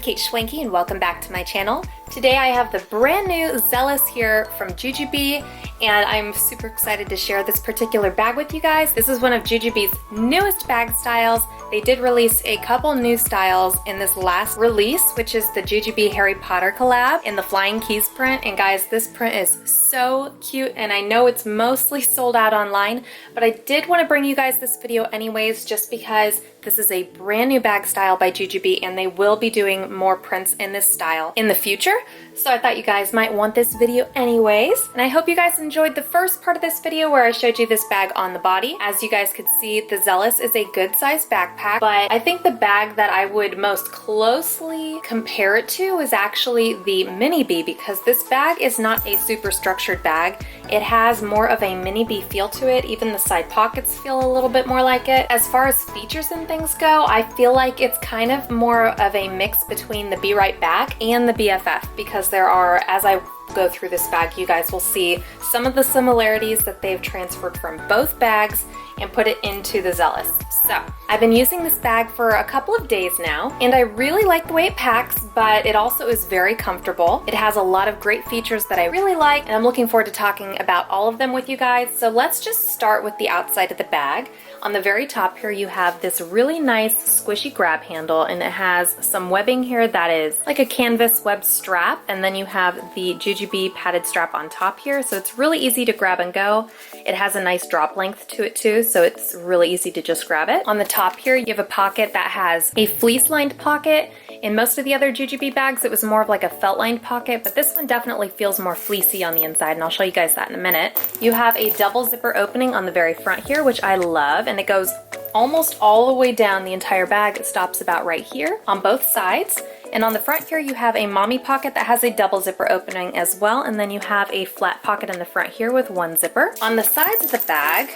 Kate Schwanke and welcome back to my channel. Today I have the brand new ZEALOUS here from Jujubee and I'm super excited to share this particular bag with you guys. This is one of Jujubee's newest bag styles. They did release a couple new styles in this last release, which is the Jujubee Harry Potter collab in the Flying Keys print. And guys, this print is so cute and I know it's mostly sold out online, but I did want to bring you guys this video anyways just because this is a brand new bag style by Jujubee and they will be doing more prints in this style in the future. So I thought you guys might want this video anyways. And I hope you guys enjoyed the first part of this video where I showed you this bag on the body. As you guys could see, the ZEALOUS is a good sized backpack, but I think the bag that I would most closely compare it to is actually the Mini Bee, because this bag is not a super structured bag. It has more of a Mini Bee feel to it. Even the side pockets feel a little bit more like it. As far as features and things go, I feel like it's kind of more of a mix between the Be Right Back and the BFF, because there are, as I go through this bag, you guys will see some of the similarities that they've transferred from both bags and put it into the ZEALOUS. So I've been using this bag for a couple of days now and I really like the way it packs, but it also is very comfortable. It has a lot of great features that I really like and I'm looking forward to talking about all of them with you guys. So let's just start with the outside of the bag. On the very top here you have this really nice squishy grab handle and it has some webbing here that is like a canvas web strap, and then you have the Jujubee padded strap on top here, so it's really easy to grab and go. It has a nice drop length to it too, so it's really easy to just grab it. On the top here you have a pocket that has a fleece lined pocket. In most of the other Jujubee bags it was more of like a felt lined pocket, but this one definitely feels more fleecy on the inside and I'll show you guys that in a minute. You have a double zipper opening on the very front here, which I love, and it goes almost all the way down the entire bag. It stops about right here on both sides. And on the front here you have a mommy pocket that has a double zipper opening as well, and then you have a flat pocket in the front here with one zipper. On the sides of the bag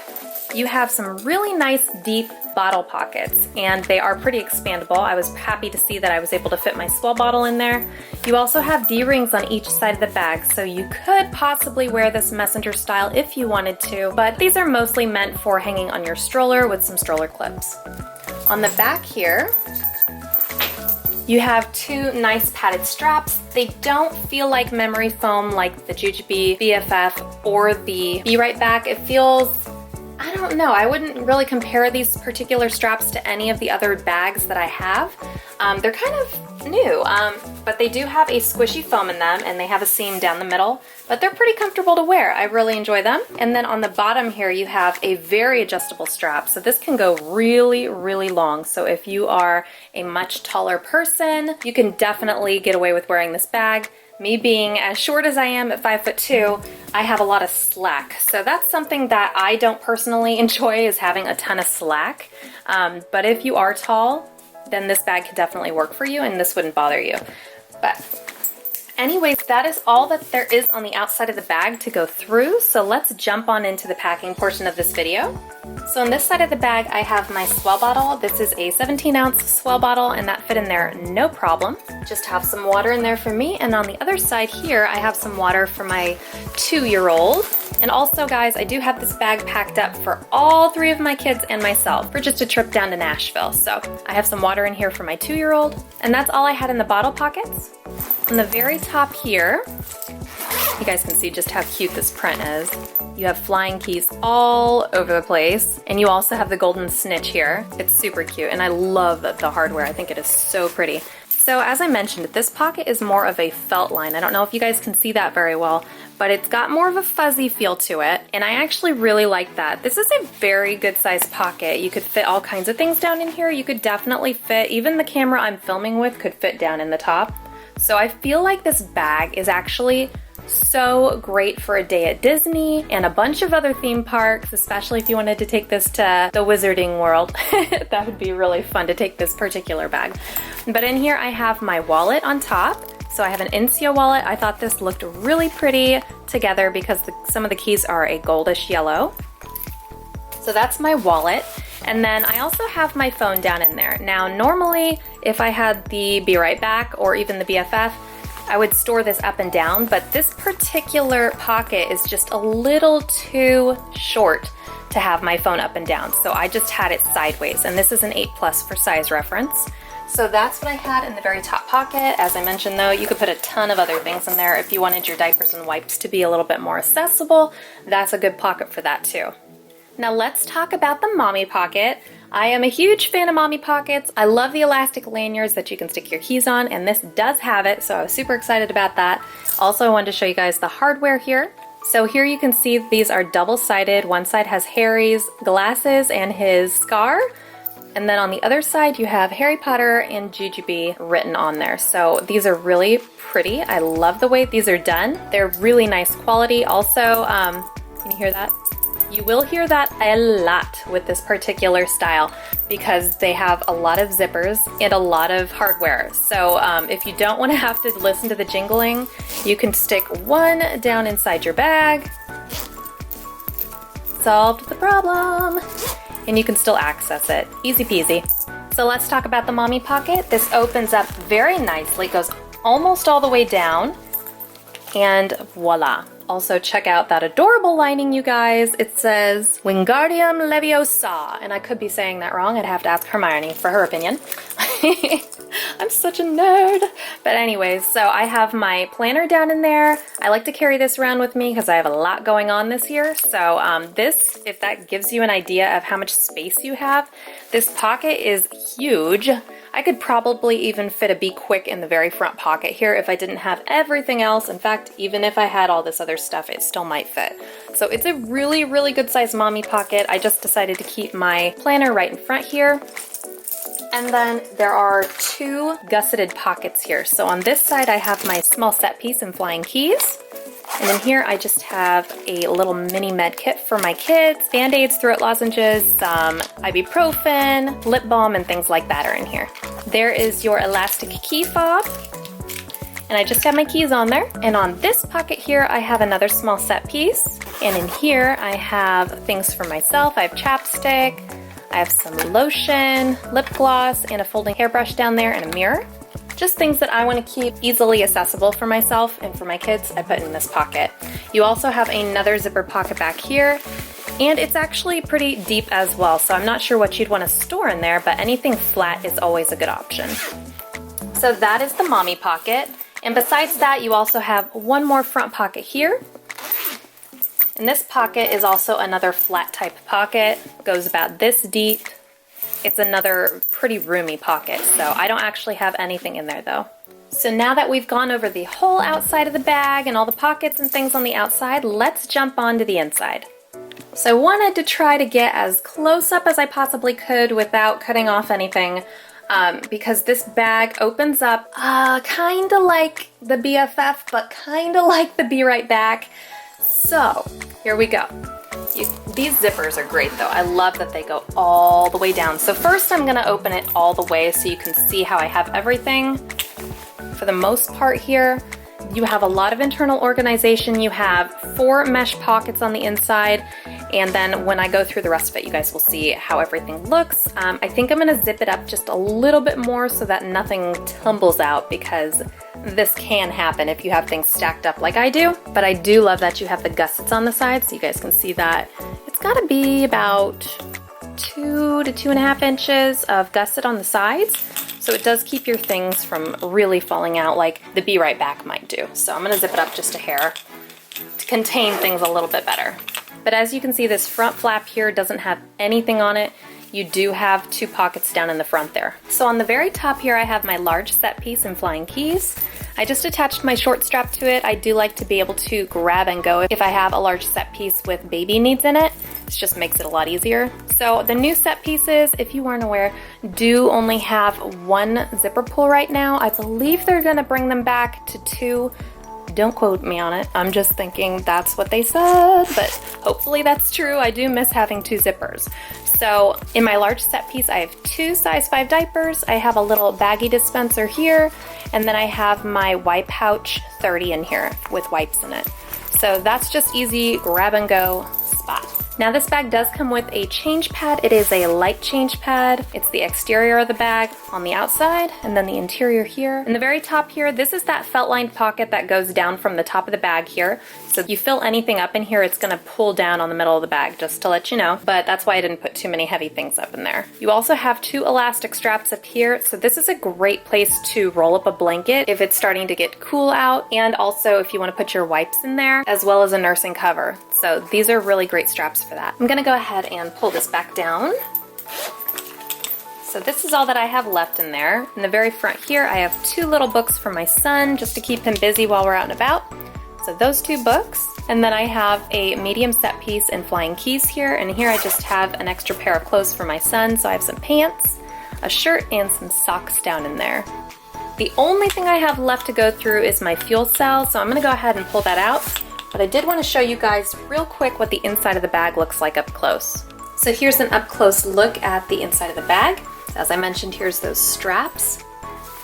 you have some really nice deep bottle pockets and they are pretty expandable. I was happy to see that I was able to fit my Swell bottle in there. You also have D-rings on each side of the bag, so you could possibly wear this messenger style if you wanted to, but these are mostly meant for hanging on your stroller with some stroller clips. On the back here you have two nice padded straps. They don't feel like memory foam like the Jujubee BFF or the Be Right Back. It feels, I don't know, I wouldn't really compare these particular straps to any of the other bags that I have. They're kind of new, but they do have a squishy foam in them and they have a seam down the middle, but they're pretty comfortable to wear. I really enjoy them. And then on the bottom here you have a very adjustable strap, so this can go really, really long. So if you are a much taller person, you can definitely get away with wearing this bag. Me being as short as I am at 5'2", I have a lot of slack. So that's something that I don't personally enjoy, is having a ton of slack. But if you are tall, then this bag could definitely work for you and this wouldn't bother you. But anyways, that is all that there is on the outside of the bag to go through. So let's jump on into the packing portion of this video. So on this side of the bag, I have my Swell bottle. This is a 17-ounce Swell bottle and that fit in there no problem. Just have some water in there for me. And on the other side here, I have some water for my 2-year-old. And also guys, I do have this bag packed up for all 3 of my kids and myself for just a trip down to Nashville. So I have some water in here for my 2-year-old. And that's all I had in the bottle pockets. On the very top here, you guys can see just how cute this print is. You have flying keys all over the place, and you also have the golden snitch here. It's super cute, and I love the hardware. I think it is so pretty. So as I mentioned, this pocket is more of a felt line. I don't know if you guys can see that very well, but it's got more of a fuzzy feel to it, and I actually really like that. This is a very good sized pocket. You could fit all kinds of things down in here. You could definitely fit, even the camera I'm filming with could fit down in the top. So I feel like this bag is actually so great for a day at Disney and a bunch of other theme parks, especially if you wanted to take this to the Wizarding World. That would be really fun to take this particular bag. But in here I have my wallet on top. So I have an Incio wallet. I thought this looked really pretty together because some of the keys are a goldish yellow. So that's my wallet. And then I also have my phone down in there. Now normally if I had the Be Right Back or even the BFF, I would store this up and down, but this particular pocket is just a little too short to have my phone up and down, so I just had it sideways, and this is an 8+ for size reference. So that's what I had in the very top pocket. As I mentioned though, you could put a ton of other things in there if you wanted your diapers and wipes to be a little bit more accessible. That's a good pocket for that too. Now let's talk about the mommy pocket. I am a huge fan of mommy pockets. I love the elastic lanyards that you can stick your keys on, and this does have it, so I was super excited about that. Also, I wanted to show you guys the hardware here. So here you can see these are double-sided. One side has Harry's glasses and his scar, and then on the other side you have Harry Potter and Jujubee written on there. So these are really pretty. I love the way these are done. They're really nice quality. Also, can you hear that? You will hear that a lot with this particular style because they have a lot of zippers and a lot of hardware. So if you don't want to have to listen to the jingling, you can stick one down inside your bag. Solved the problem. And you can still access it. Easy peasy. So let's talk about the mommy pocket. This opens up very nicely. It goes almost all the way down. And voila. Also check out that adorable lining, you guys. It says Wingardium Leviosa, and I could be saying that wrong. I'd have to ask Hermione for her opinion. I'm such a nerd. But anyways, so I have my planner down in there. I like to carry this around with me because I have a lot going on this year. So this, if that gives you an idea of how much space you have, this pocket is huge. I could probably even fit a Be Quick in the very front pocket here if I didn't have everything else. In fact, even if I had all this other stuff, it still might fit. So it's a really, really good size mommy pocket. I just decided to keep my planner right in front here. And then there are two gusseted pockets here. So on this side, I have my small set piece and flying keys. And then here I just have a little mini med kit for my kids, Band-Aids, throat lozenges, some ibuprofen, lip balm, and things like that are in here. There is your elastic key fob. And I just have my keys on there. And on this pocket here, I have another small set piece. And in here, I have things for myself. I have chapstick, I have some lotion, lip gloss, and a folding hairbrush down there, and a mirror. Just things that I want to keep easily accessible for myself and for my kids, I put in this pocket. You also have another zipper pocket back here, and it's actually pretty deep as well, so I'm not sure what you'd want to store in there, but anything flat is always a good option. So that is the mommy pocket, and besides that, you also have one more front pocket here. And this pocket is also another flat type pocket, goes about this deep. It's another pretty roomy pocket, so I don't actually have anything in there though. So now that we've gone over the whole outside of the bag and all the pockets and things on the outside, let's jump on to the inside. So I wanted to try to get as close up as I possibly could without cutting off anything, because this bag opens up kinda like the BFF, but kinda like the Be Right Back. So here we go. These zippers are great though. I love that they go all the way down. So first I'm gonna open it all the way so you can see how I have everything. For the most part here, you have a lot of internal organization. You have 4 mesh pockets on the inside, and then when I go through the rest of it, you guys will see how everything looks. I think I'm gonna zip it up just a little bit more so that nothing tumbles out, because this can happen if you have things stacked up like I do. But I do love that you have the gussets on the side, so you guys can see that it's gotta be about 2 to 2.5 inches of gusset on the sides. So it does keep your things from really falling out like the Be Right Back might do. So I'm gonna zip it up just a hair to contain things a little bit better. But as you can see, this front flap here doesn't have anything on it. You do have 2 pockets down in the front there. So on the very top here, I have my large set piece and flying keys. I just attached my short strap to it. I do like to be able to grab and go if I have a large set piece with baby needs in it. This just makes it a lot easier. So the new set pieces, if you weren't aware, do only have 1 zipper pull right now. I believe they're gonna bring them back to 2. Don't quote me on it. I'm just thinking that's what they said, but hopefully that's true. I do miss having 2 zippers. So in my large set piece, I have 2 size 5 diapers. I have a little baggie dispenser here, and then I have my wipe pouch 30 in here with wipes in it. So that's just easy grab and go spot. Now this bag does come with a change pad. It is a light change pad. It's the exterior of the bag on the outside, and then the interior here. In the very top here, this is that felt lined pocket that goes down from the top of the bag here. So if you fill anything up in here, it's gonna pull down on the middle of the bag, just to let you know. But that's why I didn't put too many heavy things up in there. You also have 2 elastic straps up here. So this is a great place to roll up a blanket if it's starting to get cool out, and also if you wanna put your wipes in there, as well as a nursing cover. So these are really great straps for that. I'm gonna go ahead and pull this back down. So this is all that I have left in there. In the very front here, I have 2 little books for my son, just to keep him busy while we're out and about. So those 2 books. And then I have a medium set piece in Flying Keys here. And here I just have an extra pair of clothes for my son. So I have some pants, a shirt, and some socks down in there. The only thing I have left to go through is my fuel cell. So I'm gonna go ahead and pull that out. But I did wanna show you guys real quick what the inside of the bag looks like up close. So here's an up close look at the inside of the bag. As I mentioned, here's those straps.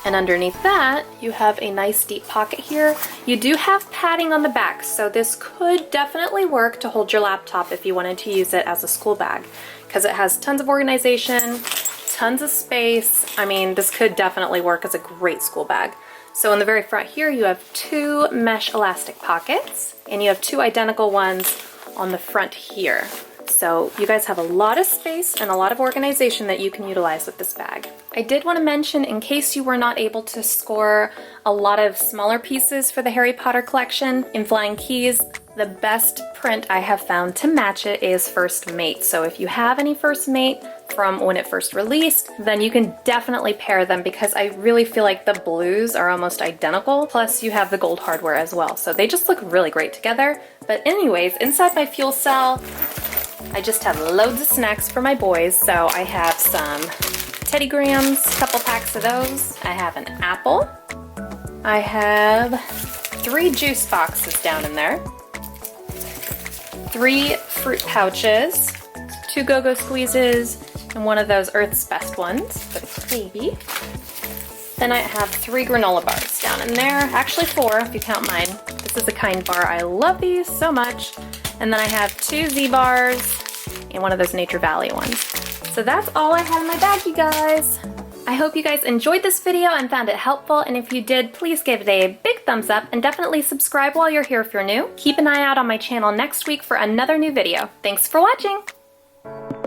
And underneath that, you have a nice deep pocket here. You do have padding on the back, so this could definitely work to hold your laptop if you wanted to use it as a school bag, because it has tons of organization, tons of space. I mean, this could definitely work as a great school bag. So in the very front here, you have 2 mesh elastic pockets, and you have 2 identical ones on the front here. So you guys have a lot of space and a lot of organization that you can utilize with this bag. I did want to mention, in case you were not able to score a lot of smaller pieces for the Harry Potter collection, in Flying Keys, the best print I have found to match it is First Mate. So if you have any First Mate from when it first released, then you can definitely pair them, because I really feel like the blues are almost identical. Plus you have the gold hardware as well. So they just look really great together. But anyways, inside my fuel cell, I just have loads of snacks for my boys. So I have some Teddy Grahams, a couple packs of those. I have an apple. I have 3 juice boxes down in there. 3 fruit pouches, 2 Go-Go Squeezes, and one of those Earth's Best ones for the baby. Then I have 3 granola bars down in there. Actually 4 if you count mine. This is a Kind bar. I love these so much. And then I have 2 Z bars and one of those Nature Valley ones. So that's all I have in my bag, you guys. I hope you guys enjoyed this video and found it helpful, and if you did, please give it a big thumbs up and definitely subscribe while you're here if you're new. Keep an eye out on my channel next week for another new video. Thanks for watching!